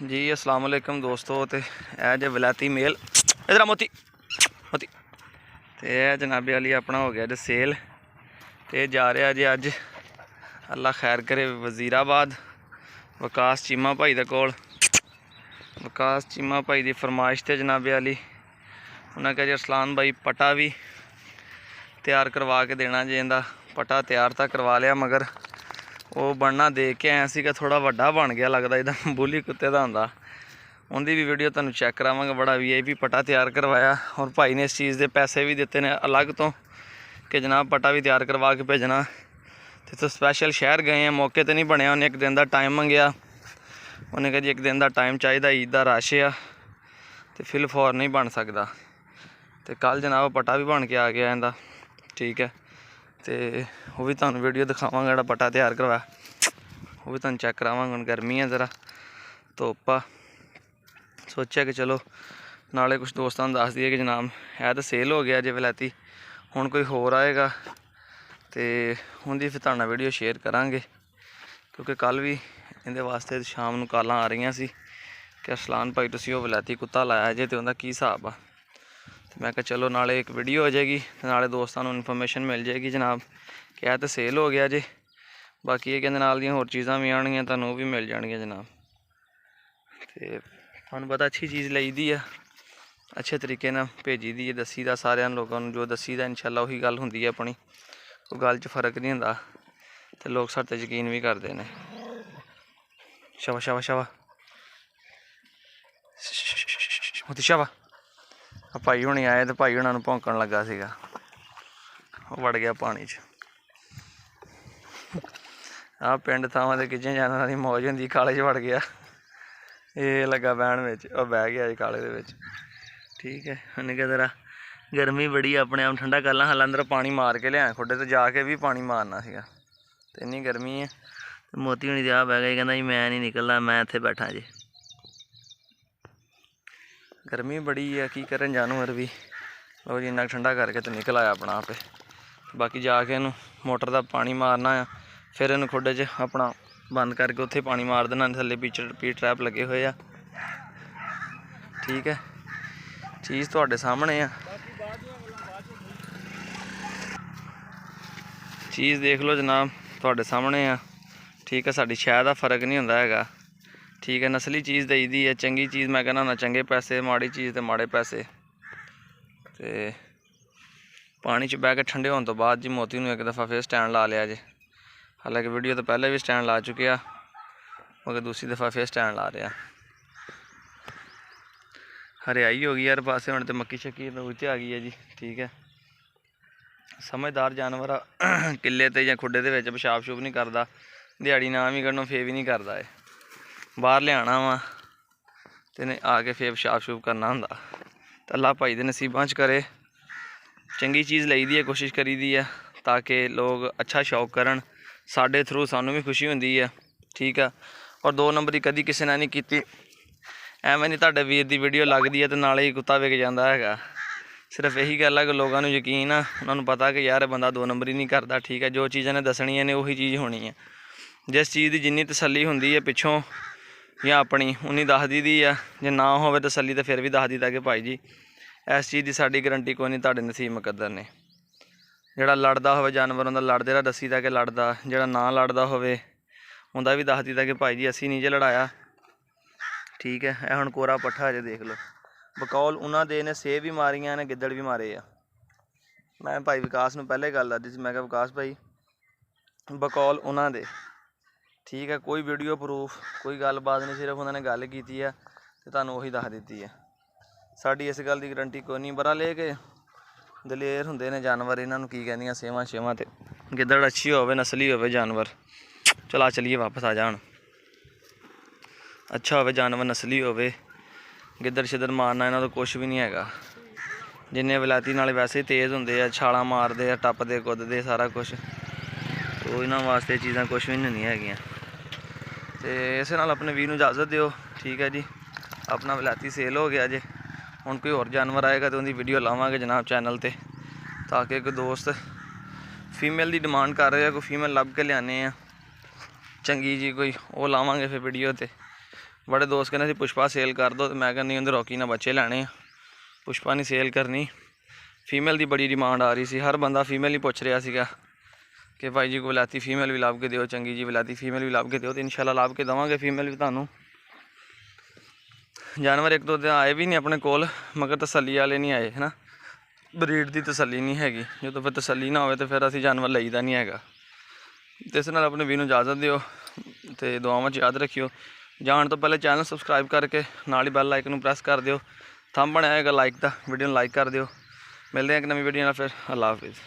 जी अस्सलाम वालेकुम दोस्तों। तो यह जो वलैती मेल इधर मोती मोती तो यह जनाबे वाली अपना हो गया जो सेल तो जा रहा जी अज अल्लाह खैर करे वजीराबाद विकास चीमा भाई दे कोल। विकास चीमा भाई की फरमाइश ते जनाबे वाली उन्हें कहा जी अरसलान भाई पटा भी तैयार करवा के देना जी। इनका पटा तैयार तो करवा लिया मगर वो बनना देख के आया सी थोड़ा वड्डा बन गया लगता एकदम बुली कुत्ते का होंदा। उनकी भी वीडियो तुहानूं चैक करावांगा। बड़ा VIP पटा तैयार करवाया और भाई ने इस चीज़ के पैसे भी दिते ने अलग तो कि जनाब पटा भी तैयार करवा के भेजना। तो स्पैशल शहर गए हैं, मौके तो नहीं बनया। उन्हें एक दिन का टाइम मंगया। उन्हें कहा जी एक दिन का टाइम चाहिए, ईद का रश आ तो फिल फॉर नहीं बन सकता। तो कल जनाब पटा भी बन के आ गया इनका, ठीक है। तो वह भी तुहानूं वीडियो दिखावांगा जिहड़ा पटा तैयार करवाया, वो भी तुहानूं चैक करावांगा। हुण गर्मी है ज़रा धुप्प आ, सोचा कि चलो नाले कुछ दोस्तों को दस दिए कि जनाब है तो सेल हो गया जे वलैती, हुण कोई होर आएगा तो उनकी फिर तुहाडे नाल वीडियो शेयर करांगे। क्योंकि कल भी इहदे वास्ते शाम नूं कॉलां आ रही सी कि अरसलान भाई तुसीं वो वलैती कुत्ता लाया जे तो उहदा की हिसाब आ। तो मैं कहा चलो नाले एक वीडियो हो जाएगी तो नाले दोस्तों को इन्फॉर्मेशन मिल जाएगी जनाब कि यह तो सेल हो गया जे। बाकी ये कहते नाल दियां होर चीज़ां भी आउणगियां तुहानूं वो भी मिल जाणगियां जनाब। तो तुहानूं पता अच्छी चीज़ लई दी है, अच्छे तरीके नाल भेजी दी है, दसी दा सारियां लोगों नूं जो दसी दा इंशाअल्लाह उही गल हुंदी है अपनी, कोई गल च फर्क नहीं हुंदा तो लोग साडे ते यकीन भी करते हैं। शाबा शाबा शाबा मोती शाबा। भाई हुणी आए तो भाई हुणां नूं भौंकण लगा सीगा, वड़ गया पानी च। आ पिंड थावां ते किजें जानवरां दी मौज हुंदी, काले च वड़ गया, ये लगा बहन बिच, और बह गया जी काले दे विच, ठीक है। उन्हें कहा जरा गर्मी बड़ी अपने आप ठंडा कर ला, हाल अंदर पानी मार के लिया खुडे तो जाके भी पानी मारना सीगा, तो इन्नी गर्मी है। तो मोती हुणी आ बह गए, कहना जी मैं नहीं निकलना, मैं इत्थे बैठा जी, गर्मी बड़ी है की करन जानवर भी। लो जी इन्ना ठंडा करके तो निकल आया अपना आपे। बाकी जाके इनू मोटर का पानी मारना आ, फिर इनू खुडे च अपना बंद करके उत्थे पानी मार देना, थल्ले पी ट्रैप लगे हुए आ, ठीक है। चीज़ तुहाडे सामने आ, चीज़ देख लो जनाब तुहाडे सामने आ, ठीक है। साडी शह दा फर्क नहीं हुंदा हैगा, ठीक है। नस्ली चीज़ दई दी है, चंगी चीज़ मैं कहना ना चंगे पैसे, माड़ी चीज़ तो माड़े पैसे। तो पानी च बह के ठंडे होने तो बाद जी मोती नूं एक दफ़ा फिर स्टैंड ला लिया जे। हालांकि वीडियो तो पहले भी स्टैंड ला चुके आ मगर दूसरी दफ़ा फिर स्टैंड ला रहा। हरियाई हो गई यार पासे, हुण तो मक्की शक्की उत्ते आ गई है जी, ठीक है। समझदार जानवर किले ते जां खुडे दे विच पेशाब शूब नहीं करता, दिहाड़ी ना भी कड्ढो फिर भी नहीं करता है। बाहर लियाना वा ते आके फिर पेशाब शूब करना हुंदा। तो अल्लाह भाई दे नसीबां च करे, चंगी चीज़ लई दी है, कोशिश करी दी है ताकि लोग अच्छा शौक करन, साडे थ्रू सानू भी खुशी हुंदी है, ठीक है। और 2 नंबरी कदी किसी ने नहीं की, एवें नहीं तुहाडे वीर दी वीडियो लगदी है तो नाले ही कुत्ता विक जांदा हैगा। सिर्फ यही गल है कि लोगों को यकीन आ, उन्होंने पता कि यार बंदा 2 नंबरी नहीं करता, ठीक है। जो चीज़ ने दसनियां ने उही चीज़ होनी है, जिस चीज़ की जिन्नी तसल्ली हुंदी है पिछों या अपनी उन्नी दस दी दी है, जे ना होवे तसल्ली तो फिर भी दस दीदा कि भाई जी इस चीज़ की साडी गारंटी कोई नहीं, तुहाडे नसीब मुकद्दर ने। जिहड़ा लड़दा होवे जानवर उहदा लड़दे दा दसी दा कि लड़दा, जिहड़ा ना लड़दा होवे उहदा भी दस दीदा कि भाई जी असीं नहीं जे लड़ाया, ठीक है। यह हुण कोरा पट्ठा अजे देख लो, बकौल उन्होंने दे ने सेब भी मारियां ने, गिद्दड़ भी मारे आ। मैं भाई विकास नूं पहले गल दस्सी सी, मैं कहा विकास भाई बकौल उन्होंने दे, ठीक है। कोई वीडियो प्रूफ कोई गलबात नहीं, सिर्फ उन्होंने गल की है तो तुहानूं उही दस दित्ती है। साडी इस गल की गारंटी कोई नहीं, बरा ले के दलेर हुंदे ने जानवर, इन्हां नूं की कहंदियां सेवां शेवां ते गिद्दड़ अच्छी होवे नस्ली होवे जानवर। चला चलिए वापस आ जा हुण, अच्छा होवे जानवर नस्ली होवे, गिद्दड़ शिद्दड़ मारना इन्हां तो कुछ भी नहीं हैगा। जिन्ने वलैती नाले वैसे ही तेज़ हुंदे आ, छालां मारदे आ, टप्पदे कुददे सारा कुछ, तो इन्हां वास्ते चीज़ां कुछ भी नहीं हैगियां। तो इस नाल अपने वीर नूं इजाज़त दिओ, ठीक है जी। अपना वलैती सेल हो गया जे, हुण कोई होर जानवर आएगा तो उनकी वीडियो लावांगे जनाब चैनल ते, ताकि कोई दोस्त फीमेल की डिमांड कर रहे हैं, कोई फीमेल लभ के लियाने चंगी जी कोई वो लावांगे फिर वीडियो ते, बड़े दोस्त कहने पुष्पा सेल कर दो, तो मैं कहनी उन्हें रॉकी ने बच्चे लैने, पुष्पा नहीं सेल करनी। फीमेल की बड़ी डिमांड आ रही सी, हर बंदा फीमेल ही पूछ रहा सीगा कि भाई जी को विलायती फीमेल भी लभ के दिओ, चंगी जी विलायती फीमेल भी लभ के दिओ। तो इंशाल्लाह लभ के देवांगे फीमेल भी तुहानूं। जानवर एक दो दिन आए भी नहीं अपने कोल, मगर तसल्ली वाले नहीं आए है ना, ब्रीड की तसल्ली नहीं हैगी। जो फिर तसल्ली ना हो तो फिर असीं जानवर लईदा नहीं हैगा। तो इस नाल अपने वीर नूं इजाज़त दिओ ते दुआवां च याद रखियो। जाण तो पहले चैनल सबसक्राइब करके नाल ही बैल आइकन प्रेस कर दिओ। थंब बनया होएगा लाइक का, वीडियो नूं लाइक कर दिओ। मिलते हैं एक नवीं वीडियो नाल फिर। अल्लाह हाफिज़।